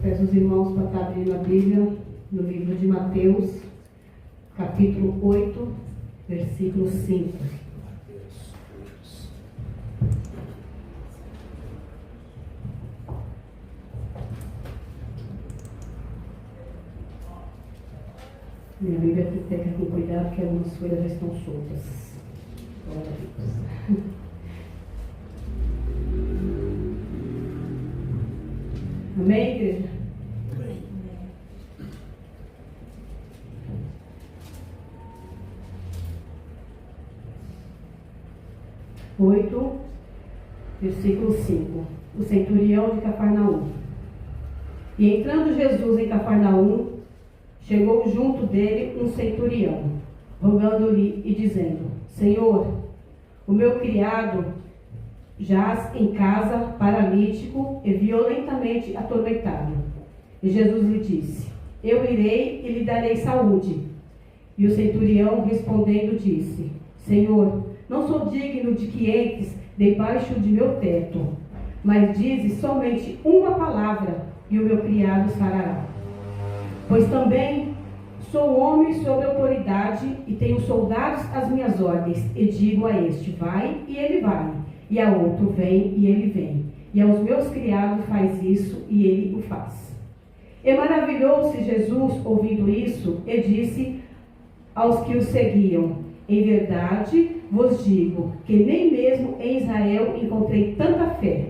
Peço os irmãos para estar abrindo a Bíblia no livro de Mateus, capítulo 8, versículo 5. Minha Bíblia tem que ter com cuidado, porque algumas folhas já estão soltas. Glória a Deus. Amém, igreja? Amém. 8, versículo 5. O centurião de Cafarnaum. E entrando Jesus em Cafarnaum, chegou junto dele um centurião, rogando-lhe e dizendo: Senhor, o meu criado jaz em casa, paralítico e violentamente atormentado. E Jesus lhe disse: Eu irei e lhe darei saúde. E o centurião respondendo disse: Senhor, não sou digno de que entres debaixo de meu teto, mas dize somente uma palavra e o meu criado sarará. Pois também sou homem sob autoridade e tenho soldados às minhas ordens, e digo a este: vai, e ele vai, e a outro: vem, e ele vem, e aos meus criados: faz isso, e ele o faz. E maravilhou-se Jesus ouvindo isso, e disse aos que o seguiam: em verdade vos digo que nem mesmo em Israel encontrei tanta fé.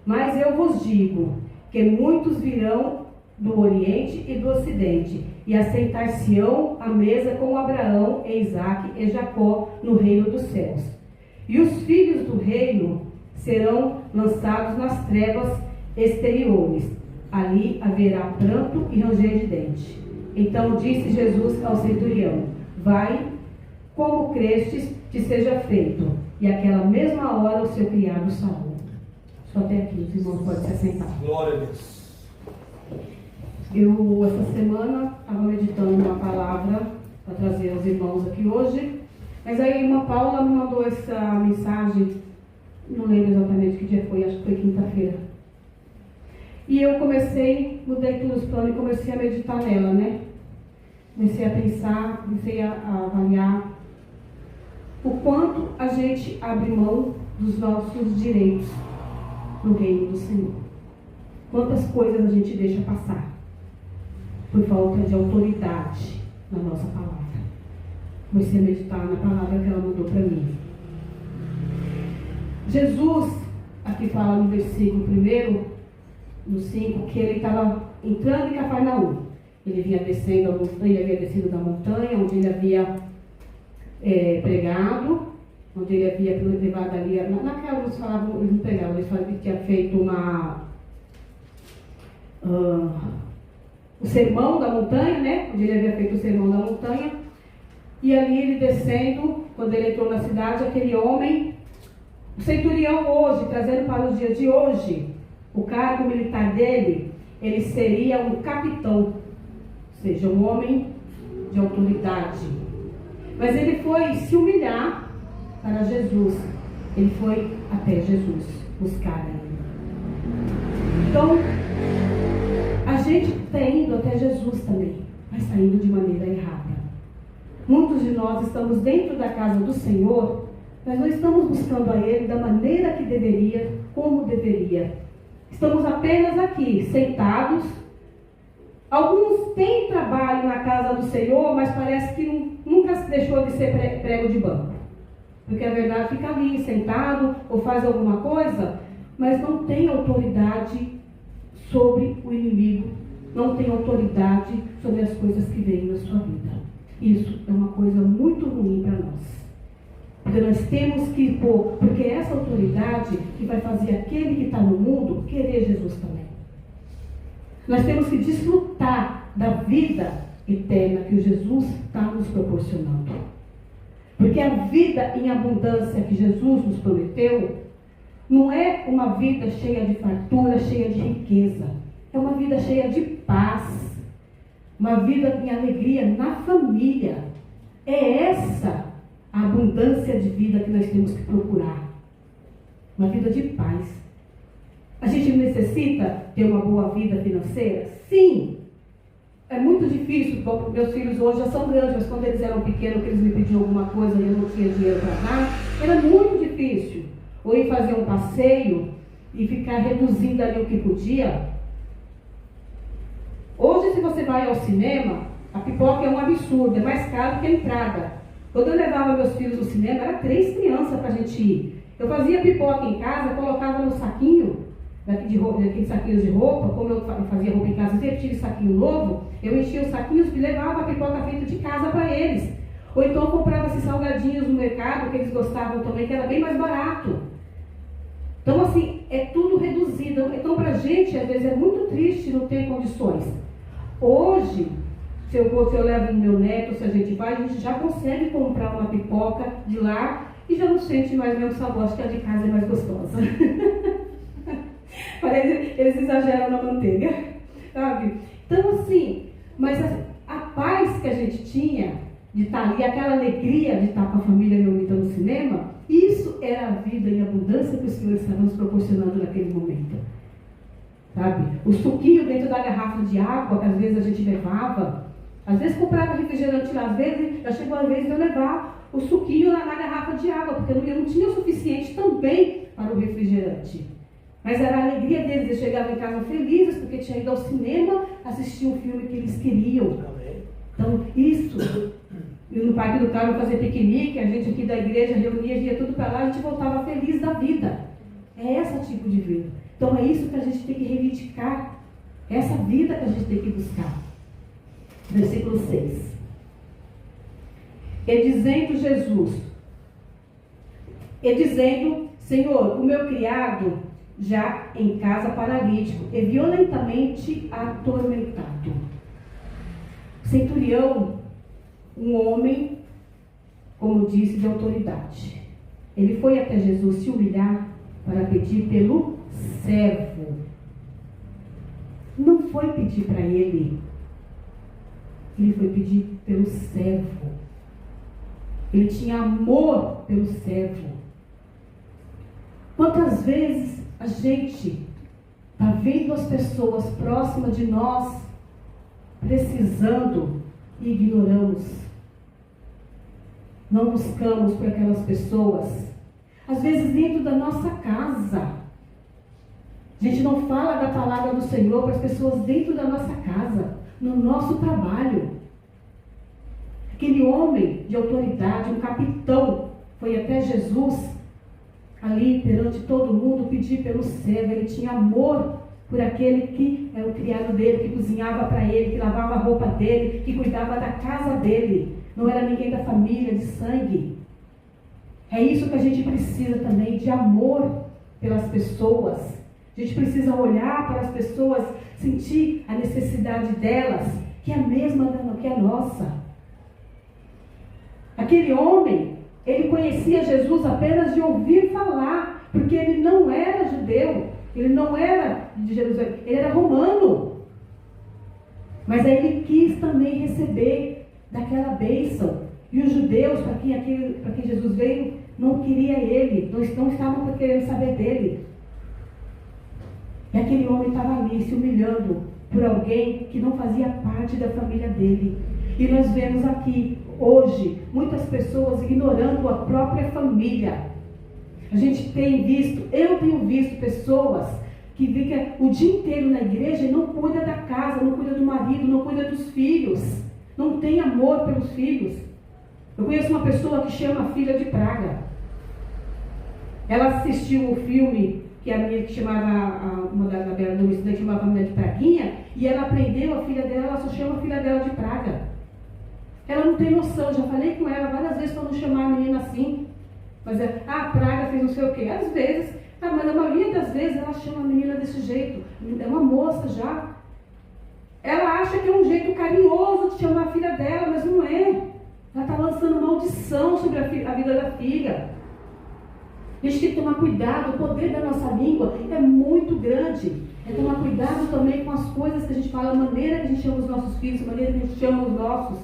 Mas eu vos digo que muitos virão do Oriente e do Ocidente, e assentar-se-ão à mesa com Abraão, e Isaque e Jacó no reino dos céus. E os filhos do reino serão lançados nas trevas exteriores. Ali haverá pranto e ranger de dente. Então disse Jesus ao centurião: vai, como crestes, te seja feito. E àquela mesma hora o seu criado sarou. Só até aqui, os irmãos podem se assentar. Glória a Deus. Eu, essa semana, estava meditando uma palavra para trazer aos irmãos aqui hoje. Mas aí a irmã Paula me mandou essa mensagem, não lembro exatamente que dia foi, acho que foi quinta-feira. E eu mudei todos os planos e comecei a meditar nela, né? Comecei a pensar, comecei a avaliar o quanto a gente abre mão dos nossos direitos no reino do Senhor. Quantas coisas a gente deixa passar por falta de autoridade na nossa palavra. Comecei a meditar na palavra que ela mandou para mim. Jesus, aqui fala no versículo 1, no 5, que ele estava entrando em Cafarnaum. Ele vinha descendo a montanha, ele havia descido da montanha, onde ele havia pregado, onde ele havia levado ali, naquela eles falavam, eles não pregavam, eles falavam que tinha feito o sermão da montanha, né? Onde ele havia feito o sermão da montanha. E ali ele descendo, quando ele entrou na cidade, aquele homem, o centurião hoje, trazendo para os dias de hoje, o cargo militar dele, ele seria um capitão, ou seja, um homem de autoridade. Mas ele foi se humilhar para Jesus. Ele foi até Jesus buscar ele. Então, a gente está indo até Jesus também, mas está indo de maneira errada. Muitos de nós estamos dentro da casa do Senhor, mas não estamos buscando a Ele da maneira que deveria, como deveria. Estamos apenas aqui, sentados. Alguns têm trabalho na casa do Senhor, mas parece que nunca deixou de ser prego de banco. Porque a verdade fica ali, sentado, ou faz alguma coisa, mas não tem autoridade sobre o inimigo, não tem autoridade sobre as coisas que vêm na sua vida. Isso é uma coisa muito ruim para nós. Porque nós temos que pôr, porque é essa autoridade que vai fazer aquele que está no mundo querer Jesus também. Nós temos que desfrutar da vida eterna que Jesus está nos proporcionando. Porque a vida em abundância que Jesus nos prometeu não é uma vida cheia de fartura, cheia de riqueza. É uma vida cheia de paz. Uma vida em alegria na família. É essa a abundância de vida que nós temos que procurar. Uma vida de paz. A gente necessita ter uma boa vida financeira? Sim. É muito difícil. Bom, meus filhos hoje já são grandes, mas quando eles eram pequenos, que eles me pediam alguma coisa e eu não tinha dinheiro para dar, era muito difícil. Ou ir fazer um passeio e ficar reduzindo ali o que podia. Hoje, se você vai ao cinema, a pipoca é um absurdo, é mais caro que a entrada. Quando eu levava meus filhos no cinema, era 3 crianças para a gente ir. Eu fazia pipoca em casa, colocava no saquinho, daqueles saquinhos de roupa, como eu fazia roupa em casa, eu sempre tive saquinho novo, eu enchia os saquinhos e levava a pipoca feita de casa para eles. Ou então eu comprava esses salgadinhos no mercado, que eles gostavam também, que era bem mais barato. Então, assim, é tudo reduzido. Então, para a gente, às vezes, é muito triste não ter condições. Hoje, se eu levo o meu neto, se a gente vai, a gente já consegue comprar uma pipoca de lá e já não sente mais o mesmo sabor, acho que a de casa é mais gostosa. Parece, eles exageram na manteiga, sabe? Então, assim, mas a paz que a gente tinha de estar ali, aquela alegria de estar com a família reunida no cinema, isso era a vida em abundância que o Senhor estava nos proporcionando naquele momento. Sabe? O suquinho dentro da garrafa de água que às vezes a gente levava, às vezes comprava refrigerante lá, às vezes já chegou a vez de eu levar o suquinho na garrafa de água, porque eu não tinha o suficiente também para o refrigerante. Mas era a alegria deles, eles chegavam em casa felizes porque tinham ido ao cinema assistir um filme que eles queriam. Então, isso, e no Parque do Carmo fazer piquenique, a gente aqui da igreja reunia, ia tudo para lá, a gente voltava feliz da vida. É esse tipo de vida. Então é isso que a gente tem que reivindicar, é essa vida que a gente tem que buscar. Versículo 6. E dizendo Jesus, Senhor, o meu criado já em casa paralítico e violentamente atormentado. Centurião, um homem, como disse, de autoridade. Ele foi até Jesus se humilhar para pedir pelo servo. Não foi pedir para ele. Ele foi pedir pelo servo. Ele tinha amor pelo servo. Quantas vezes a gente está vendo as pessoas próximas de nós precisando e ignoramos? Não buscamos por aquelas pessoas. Às vezes dentro da nossa casa. A gente não fala da palavra do Senhor para as pessoas dentro da nossa casa, no nosso trabalho. Aquele homem de autoridade, um capitão, foi até Jesus, ali perante todo mundo, pedir pelo servo. Ele tinha amor por aquele que era o criado dele, que cozinhava para ele, que lavava a roupa dele, que cuidava da casa dele. Não era ninguém da família, de sangue. É isso que a gente precisa também, de amor pelas pessoas. A gente precisa olhar para as pessoas, sentir a necessidade delas, que é a mesma que a nossa. Aquele homem, ele conhecia Jesus apenas de ouvir falar, porque ele não era judeu, ele não era de Jerusalém, ele era romano. Mas aí ele quis também receber daquela bênção. E os judeus, para quem Jesus veio, não queria ele, não estavam querendo saber dele. E aquele homem estava ali se humilhando por alguém que não fazia parte da família dele. E nós vemos aqui, hoje, muitas pessoas ignorando a própria família. A gente tem visto, eu tenho visto pessoas que ficam o dia inteiro na igreja e não cuida da casa, não cuida do marido, não cuida dos filhos. Não tem amor pelos filhos. Eu conheço uma pessoa que chama a filha de praga. Ela assistiu o filme que a menina que chamava, uma da Bela do estudante chamava a menina de praguinha, e ela aprendeu a filha dela, ela só chama a filha dela de praga. Ela não tem noção, já falei com ela várias vezes para não chamar a menina assim. Mas a praga fez não sei o quê. Às vezes, mas a maioria das vezes ela chama a menina desse jeito. É uma moça já. Ela acha que é um jeito carinhoso de chamar a filha dela, mas não é. Ela está lançando maldição sobre a vida da filha. A gente tem que tomar cuidado, o poder da nossa língua é muito grande. É tomar cuidado também com as coisas que a gente fala, a maneira que a gente chama os nossos filhos, a maneira que a gente chama os nossos.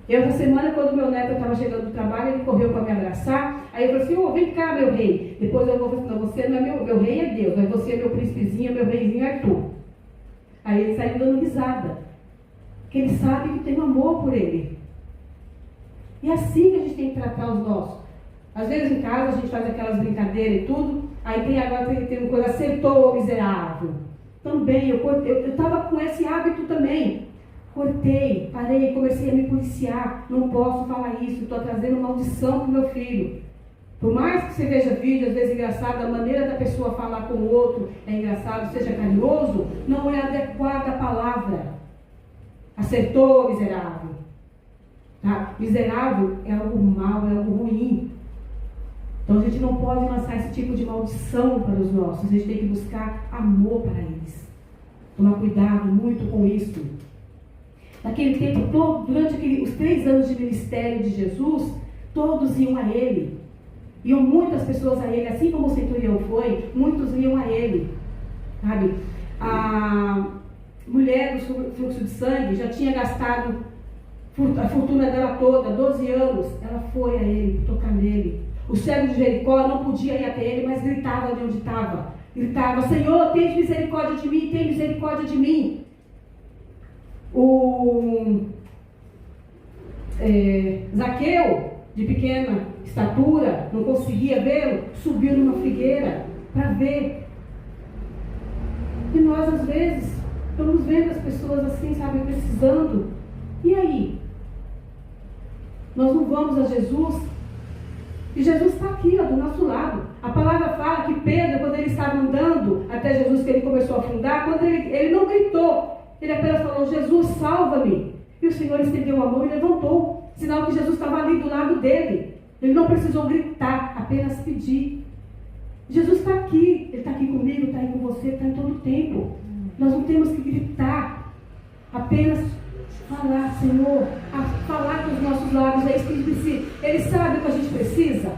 Essa semana, quando meu neto estava chegando do trabalho, ele correu para me abraçar. Aí eu falei assim, vem cá, meu rei. Depois eu vou falar, você não é meu rei é Deus, mas você é meu príncipezinho, meu reizinho Arthur. Aí ele saiu dando risada. Porque ele sabe que tem um amor por ele. E é assim que a gente tem que tratar os nossos. Às vezes em casa a gente faz aquelas brincadeiras e tudo. Aí tem agora tem uma coisa, acertou o miserável. Também, eu estava com esse hábito também. Cortei, parei, comecei a me policiar. Não posso falar isso, estou trazendo maldição para o meu filho. Por mais que você veja vídeo, às vezes engraçado, a maneira da pessoa falar com o outro é engraçado, seja carinhoso, não é adequada a palavra. Acertou, miserável. Tá? Miserável é algo mau, é algo ruim. Então a gente não pode lançar esse tipo de maldição para os nossos. A gente tem que buscar amor para eles. Tomar cuidado muito com isso. Naquele tempo todo, durante os 3 anos de ministério de Jesus, todos iam a ele. Iam muitas pessoas a ele, assim como o centurião foi, muitos iam a ele. Sabe? A mulher do fluxo de sangue já tinha gastado a fortuna dela toda, 12 anos. Ela foi a ele, tocar nele. O cego de Jericó não podia ir até ele, mas gritava de onde estava. Gritava, Senhor, tem misericórdia de mim, tem misericórdia de mim. Zaqueu, de pequena estatura, não conseguia vê-lo, subiu numa figueira para ver. E nós, às vezes, estamos vendo as pessoas assim, sabe, precisando. E aí? Nós não vamos a Jesus? E Jesus está aqui, ó, do nosso lado. A palavra fala que Pedro, quando ele estava andando até Jesus, que ele começou a afundar, quando ele não gritou, ele apenas falou, Jesus, salva-me. E o Senhor estendeu a mão e levantou. Sinal que Jesus estava ali do lado dele. Ele não precisou gritar, apenas pedir. Jesus está aqui. Ele está aqui comigo, está aí com você, está em todo o tempo. Nós não temos que gritar. Apenas falar, Senhor, a falar com os nossos lábios. É isso que a gente precisa. Ele sabe o que a gente precisa?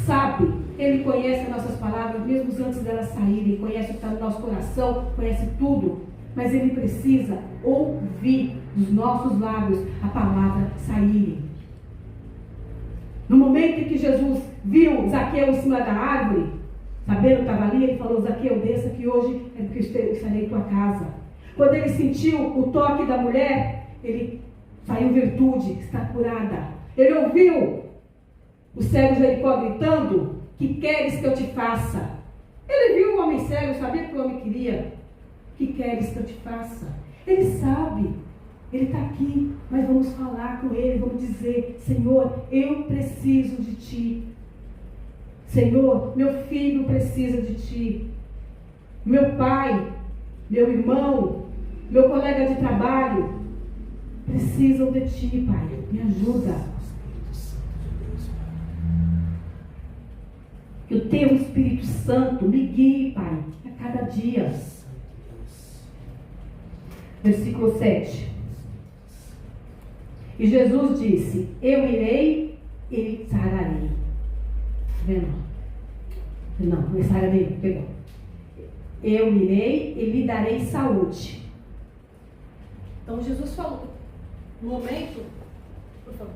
Sabe. Ele conhece as nossas palavras, mesmo antes delas saírem. Conhece o que está no nosso coração, conhece tudo. Mas ele precisa ouvir dos nossos lábios a palavra saírem. No momento em que Jesus viu Zaqueu em cima da árvore, sabendo que estava ali, ele falou, Zaqueu, desça que hoje é porque eu estarei em tua casa. Quando ele sentiu o toque da mulher, ele saiu virtude, está curada. Ele ouviu o cego de Jericó gritando, que queres que eu te faça? Ele viu o homem cego, sabia que o homem queria. Que queres que eu te faça? Ele sabe, ele está aqui, mas vamos falar com ele, vamos dizer, Senhor, eu preciso de ti. Senhor, meu filho precisa de ti. Meu pai, meu irmão, meu colega de trabalho, precisam de ti, Pai. Me ajuda. Que o teu Espírito Santo me guie, Pai, a cada dia. Versículo 7. E Jesus disse, eu irei e sararei. Vendo? Não é sararei, pegou. Eu irei e lhe darei saúde. Então Jesus falou, no momento, por favor.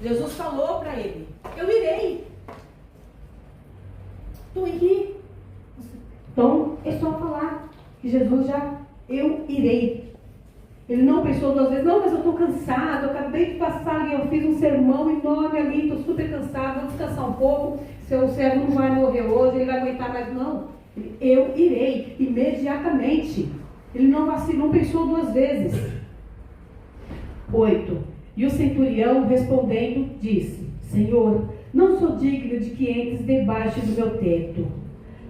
Jesus falou para ele, eu irei. Estou aqui. Então é só falar que Jesus já, eu irei. Ele não pensou 2 vezes, não, mas eu estou cansado, eu acabei de passar ali, eu fiz um sermão enorme ali, estou super cansado, vou descansar um pouco, seu servo não vai morrer hoje, ele vai aguentar mais, não. Eu irei, imediatamente. Ele não vacilou, não pensou 2 vezes. 8. E o centurião respondendo disse, Senhor, não sou digno de que entres debaixo do meu teto,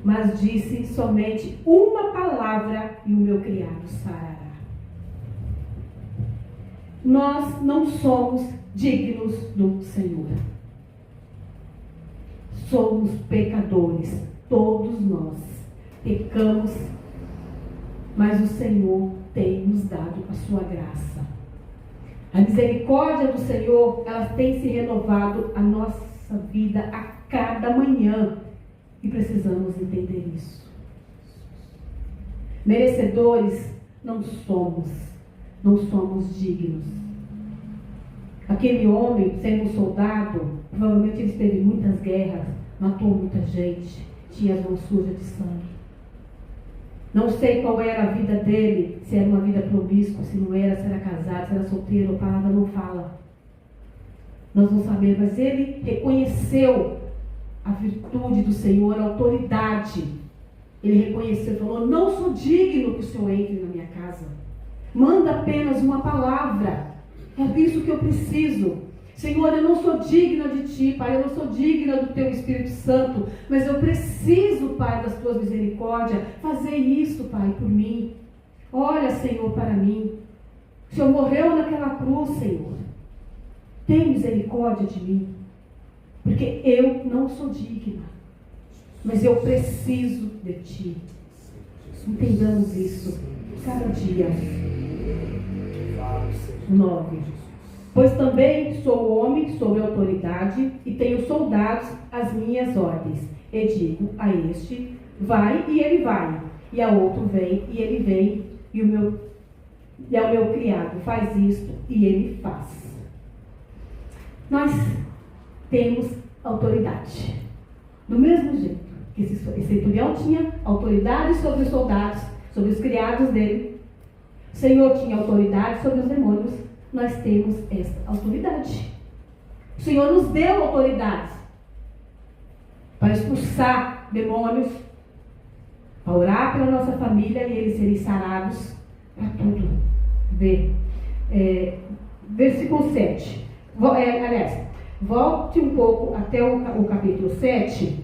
mas disse somente uma palavra e o meu criado sarará. Nós não somos dignos do Senhor. Somos pecadores, todos nós pecamos, mas o Senhor tem nos dado a sua graça. A misericórdia do Senhor, ela tem se renovado a nossa vida a cada manhã. E precisamos entender isso. Merecedores não somos dignos. Aquele homem, sendo soldado, provavelmente ele teve muitas guerras, matou muita gente, tinha as mãos sujas de sangue. Não sei qual era a vida dele, se era uma vida promíscua, se não era, se era casado, se era solteiro, a palavra não fala. Nós não sabemos, mas ele reconheceu a virtude do Senhor, a autoridade. Ele reconheceu, falou: não sou digno que o Senhor entre na minha casa. Manda apenas uma palavra. É disso que eu preciso. Senhor, eu não sou digna de Ti, Pai, eu não sou digna do Teu Espírito Santo, mas eu preciso, Pai, das Tuas misericórdias, fazer isso, Pai, por mim. Olha, Senhor, para mim. O Senhor morreu naquela cruz, Senhor. Tem misericórdia de mim, porque eu não sou digna, mas eu preciso de Ti. Entendamos isso cada dia. 9. Pois também sou homem sob autoridade e tenho soldados às minhas ordens. E digo a este: vai, e ele vai. E a outro: vem, e ele vem. E ao meu criado: faz isto, e ele faz. Nós temos autoridade. Do mesmo jeito que esse centurião tinha autoridade sobre os soldados, sobre os criados dele, o Senhor tinha autoridade sobre os demônios. Nós temos essa autoridade. O Senhor nos deu autoridade para expulsar demônios, para orar pela nossa família e eles serem sarados, para tudo. Versículo 7. Volte um pouco até o capítulo 7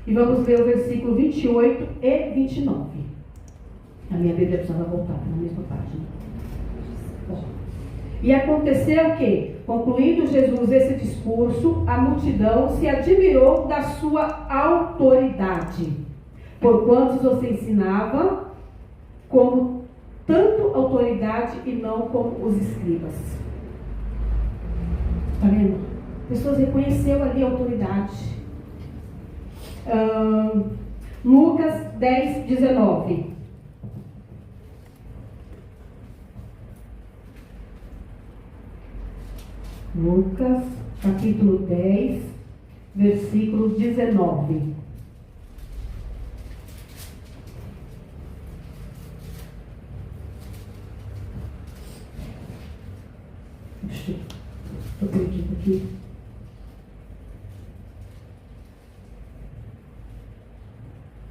e vamos ver o versículo 28 e 29. A minha Bíblia precisava voltar na mesma página. E aconteceu que, concluindo Jesus esse discurso, a multidão se admirou da sua autoridade, porquanto os ensinava como tanto autoridade e não como os escribas. Está vendo? Pessoas reconheceram ali a autoridade. Lucas 10, 19. Lucas, capítulo 10, versículo 19. Estou perdido aqui.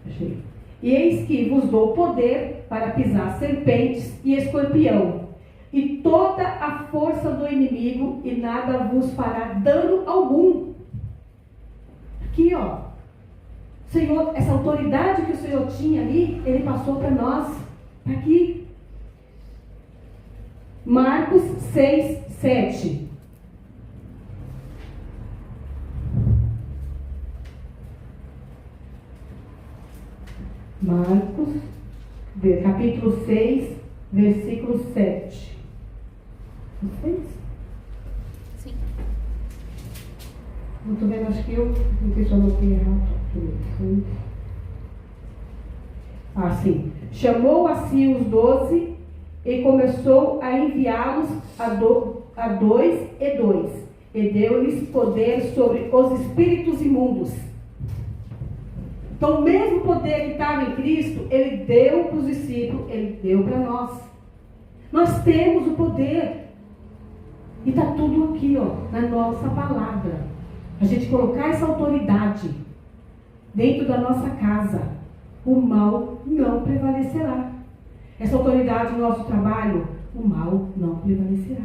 Achei. E eis que vos dou poder para pisar serpentes e escorpião, e toda a força do inimigo, e nada vos fará dano algum. Aqui, ó. Senhor, essa autoridade que o Senhor tinha ali, Ele passou para nós. Aqui. Marcos 6, 7. Marcos, capítulo 6, versículo 7. Vocês? Sim. Não estou vendo, acho que eu não sei se eu anotei errado. Sim. Chamou a si os 12 e começou a enviá-los a dois e dois, e deu-lhes poder sobre os espíritos imundos. Então, o mesmo poder que estava em Cristo, Ele deu para os discípulos, Ele deu para nós. Nós temos o poder. E está tudo aqui, ó, na nossa palavra. A gente colocar essa autoridade dentro da nossa casa, o mal não prevalecerá. Essa autoridade no nosso trabalho, o mal não prevalecerá.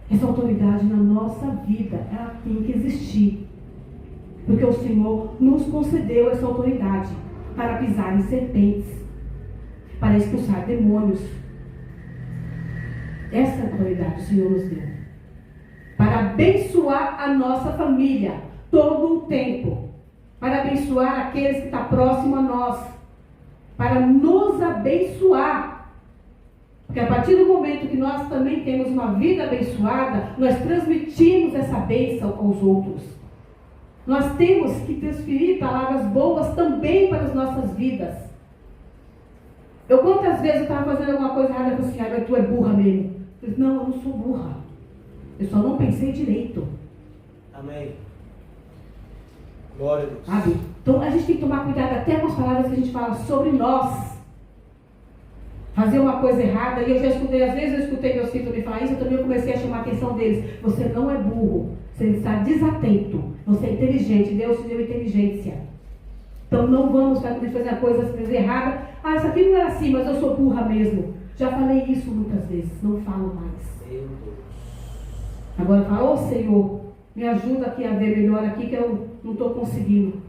Essa autoridade na nossa vida, ela tem que existir. Porque o Senhor nos concedeu essa autoridade para pisar em serpentes, para expulsar demônios. Essa autoridade o Senhor nos deu para abençoar a nossa família todo o tempo, para abençoar aqueles que estão próximos a nós, para nos abençoar. Porque a partir do momento que nós também temos uma vida abençoada, nós transmitimos essa bênção aos outros. Nós temos que transferir palavras boas também para as nossas vidas. Quantas vezes eu estava fazendo alguma coisa errada e falei assim: ah, tu é burra mesmo. Eu disse: não, eu não sou burra. Eu só não pensei direito. Amém. Glória a Deus. Sabe? Então a gente tem que tomar cuidado até com as palavras que a gente fala sobre nós. Fazer uma coisa errada, e eu já escutei, às vezes eu escutei meus filhos me falar isso, eu também comecei a chamar a atenção deles. Você não é burro, você está desatento, você é inteligente, Deus te deu inteligência. Então não vamos fazer a coisa errada. Ah, isso aqui não era assim, mas eu sou burra mesmo. Já falei isso muitas vezes, não falo mais. Meu Deus. Agora fala, ô Senhor, me ajuda aqui a ver melhor aqui que eu não estou conseguindo.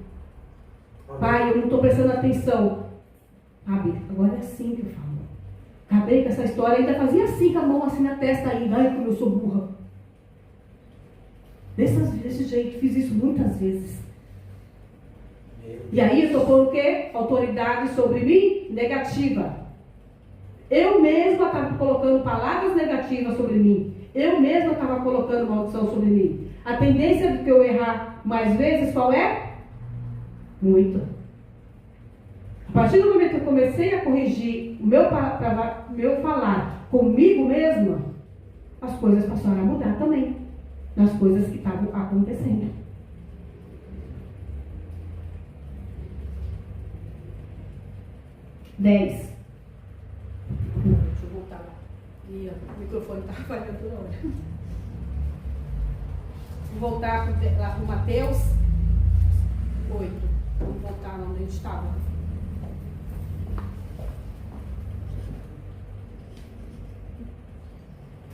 Pai, eu não estou prestando atenção. Sabe, agora é assim que eu falo. Acabei com essa história, ainda fazia assim com a mão assim na testa ainda. Ai, como eu sou burra. Desse jeito, fiz isso muitas vezes. E aí eu estou pondo o quê? Autoridade sobre mim? Negativa. Eu mesma estava colocando palavras negativas sobre mim. Eu mesma estava colocando maldição sobre mim. A tendência de eu errar mais vezes, qual é? Muito. A partir do momento que eu comecei a corrigir o meu falar comigo mesma, as coisas passaram a mudar também. Nas coisas que estavam acontecendo. Deixa eu voltar lá. E o microfone está falhando toda hora. Vou voltar lá para o Mateus 8. Vamos voltar lá onde a gente estava.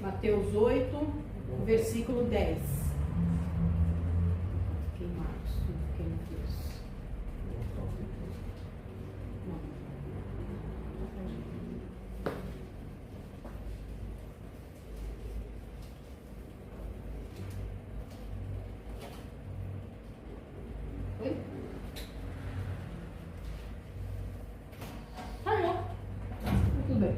Mateus 8, versículo 10. Quem mais? Quem fez? Oi? Falhou. Tudo bem.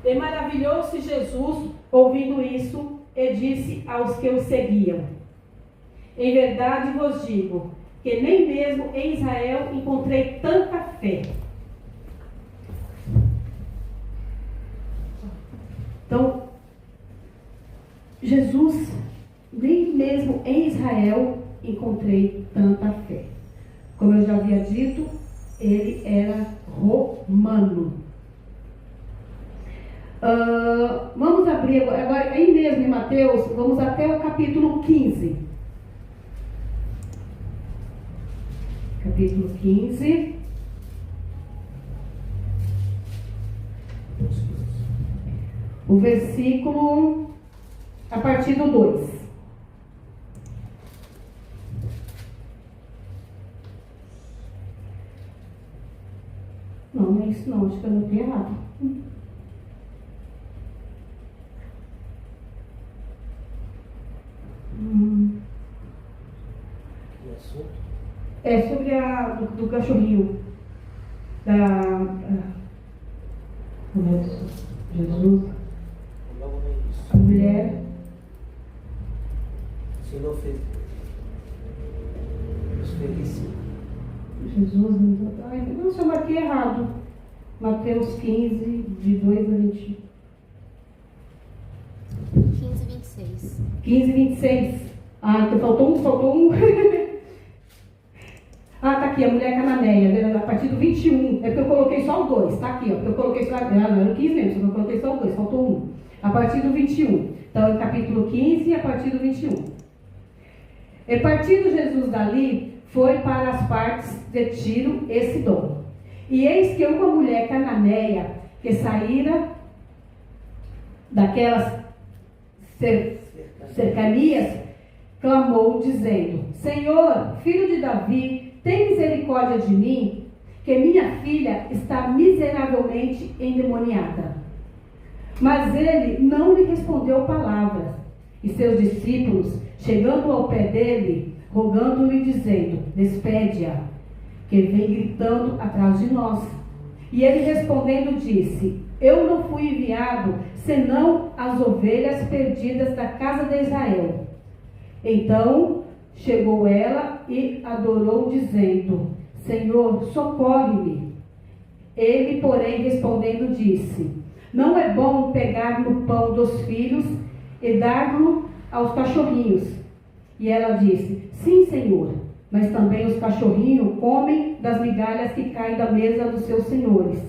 E maravilhou-se Jesus ouvindo isso, e disse aos que o seguiam: em verdade vos digo, que nem mesmo em Israel encontrei tanta fé. Então, Jesus, nem mesmo em Israel encontrei tanta fé. Como eu já havia dito, ele era romano. Vamos abrir agora, aí mesmo em Mateus, vamos até o capítulo 15. Capítulo 15. O versículo, a partir do 2. Não, não é isso não, acho que eu anotei errado. É sobre do cachorrinho. Jesus. A mulher. Senhor fez. Jesus. Ai, nossa, eu marquei errado. Mateus 15, de 2 a 20. 15, 26. 15, 26. Ah, então faltou um. Ah, tá aqui, a mulher cananeia, a partir do 21. É porque eu coloquei só o 2, tá aqui, ó. Eu coloquei só, não era o 15 mesmo, eu coloquei só o 2, faltou um. A partir do 21. Então, é capítulo 15, a partir do 21. E partindo Jesus dali, foi para as partes de Tiro e Sidom. E eis que uma mulher cananeia, que saíra daquelas cercanias, clamou, dizendo: Senhor, filho de Davi, tem misericórdia de mim, que minha filha está miseravelmente endemoniada. Mas ele não lhe respondeu palavras. E seus discípulos, chegando ao pé dele, rogando-lhe, dizendo: Despede-a, que vem gritando atrás de nós. E ele respondendo disse: Eu não fui enviado, senão as ovelhas perdidas da casa de Israel. Então chegou ela e adorou, dizendo: Senhor, socorre-me. Ele, porém, respondendo, disse: Não é bom pegar no pão dos filhos e dar-lo aos cachorrinhos. E ela disse: Sim, Senhor. mas também os cachorrinhos comem das migalhas que caem da mesa dos seus senhores.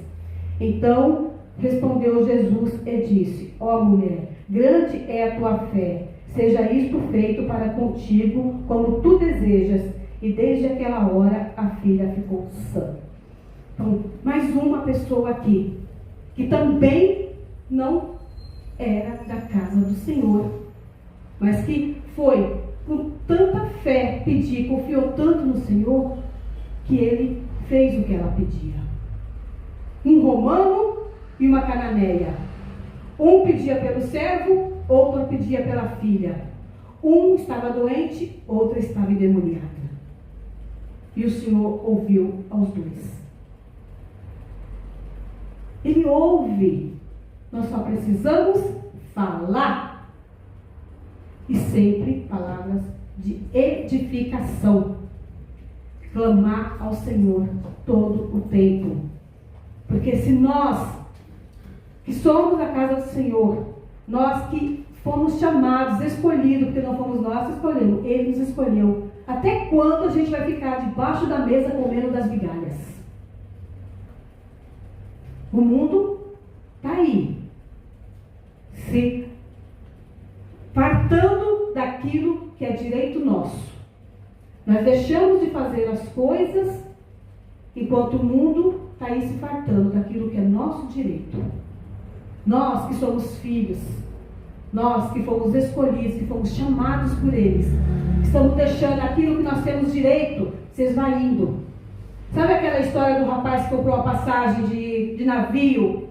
Então respondeu Jesus e disse: ó mulher, grande é a tua fé, seja isto feito para contigo como tu desejas. E desde aquela hora a filha ficou sã. Então, mais uma pessoa aqui, que também não era da casa do Senhor, mas que foi com tanta fé pedir, confiou tanto no Senhor, que ele fez o que ela pedia. Um romano e uma cananeia. Um pedia pelo servo, outro pedia pela filha. Um estava doente, outra estava endemoniada. E o Senhor ouviu aos dois. Ele ouve. Nós só precisamos falar. E sempre palavras de edificação. Clamar ao Senhor todo o tempo. Porque se nós, que somos da casa do Senhor, nós que fomos chamados, escolhidos, porque não fomos nós que escolhemos, Ele nos escolheu. Até quando a gente vai ficar debaixo da mesa comendo das migalhas? O mundo está aí, se fartando daquilo que é direito nosso. Nós deixamos de fazer as coisas, enquanto o mundo está aí se fartando daquilo que é nosso direito. Nós que somos filhos, nós que fomos escolhidos, que fomos chamados por eles, estamos deixando aquilo que nós temos direito se esvaindo. Sabe aquela história do rapaz que comprou a passagem de navio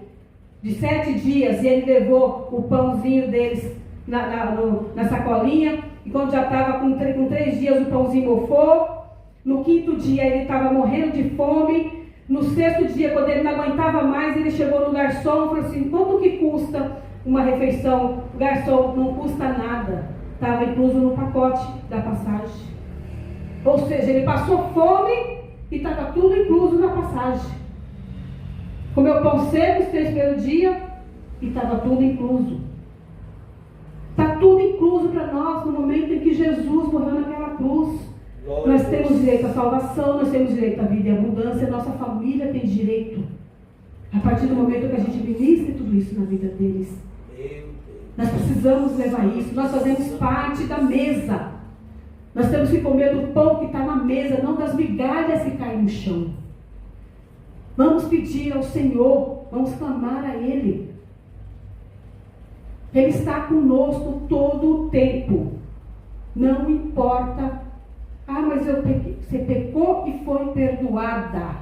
de 7 dias e ele levou o pãozinho deles na sacolinha, e quando já estava com 3 dias o pãozinho mofou, no 5º dia ele estava morrendo de fome, no 6º dia, quando ele não aguentava mais, ele chegou no garçom e falou assim: quanto que custa uma refeição? O garçom: não custa nada, estava incluso no pacote da passagem. Ou seja, ele passou fome e estava tudo incluso na passagem. Comeu pão seco os 3 primeiros dias e estava tudo incluso. Está tudo incluso para nós no momento em que Jesus morreu naquela cruz. Nós temos direito à salvação, nós temos direito à vida e abundância, nossa família tem direito. A partir do momento que a gente ministra tudo isso na vida deles, nós precisamos levar isso. Nós fazemos parte da mesa. Nós temos que comer do pão que está na mesa, não das migalhas que caem no chão. Vamos pedir ao Senhor, vamos clamar a Ele. Ele está conosco todo o tempo. Não importa. Ah, mas eu pequei. Você pecou e foi perdoada.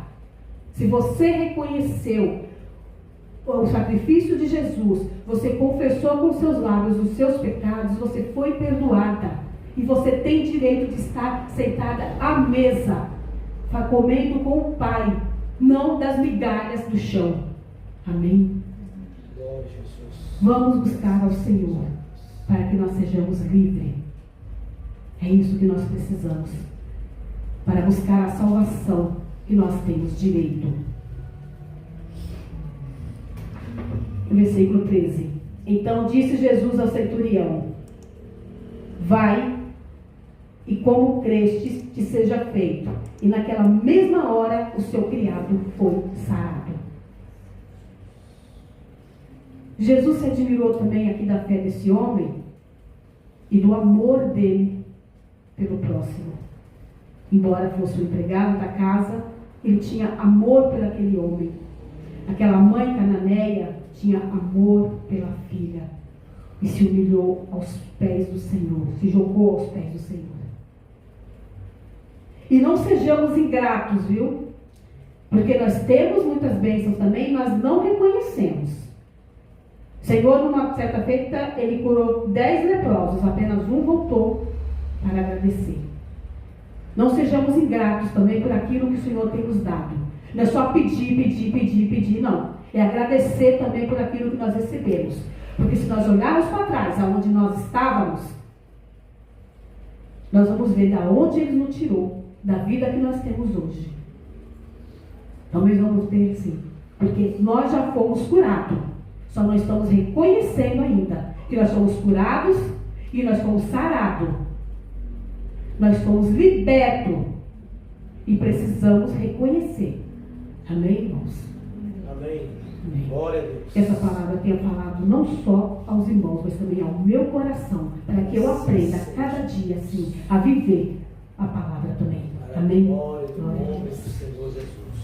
Se você reconheceu o sacrifício de Jesus, você confessou com seus lábios os seus pecados, você foi perdoada. E você tem direito de estar sentada à mesa, comendo com o Pai, não das migalhas do chão. Amém? Vamos buscar ao Senhor, para que nós sejamos livres. É isso que nós precisamos, para buscar a salvação que nós temos direito. Versículo 13. Então disse Jesus ao centurião: vai, e como crestes, te seja feito. E naquela mesma hora o seu criado foi sarado. Jesus se admirou também aqui da fé desse homem e do amor dele pelo próximo. Embora fosse o empregado da casa, ele tinha amor por aquele homem. Aquela mãe cananeia tinha amor pela filha e se humilhou aos pés do Senhor, se jogou aos pés do Senhor. E não sejamos ingratos, viu? Porque nós temos muitas bênçãos também, nós não reconhecemos. O Senhor, numa certa feita, ele curou 10 leprosos, apenas um voltou para agradecer. Não sejamos ingratos também por aquilo que o Senhor tem nos dado. Não é só pedir, não. É agradecer também por aquilo que nós recebemos. Porque se nós olharmos para trás, aonde nós estávamos, nós vamos ver da onde Ele nos tirou, da vida que nós temos hoje. Talvez vamos ter assim, porque nós já fomos curados, só não estamos reconhecendo ainda que nós fomos curados e nós fomos sarados. Nós fomos libertos E precisamos reconhecer. Amém, irmãos? Amém. Amém. Glória a Deus. Essa palavra tenha falado não só aos irmãos, mas também ao meu coração, para que eu aprenda a cada dia, assim, a viver a palavra também. Amém? Glória ao Glória a nome Deus. do Senhor Jesus.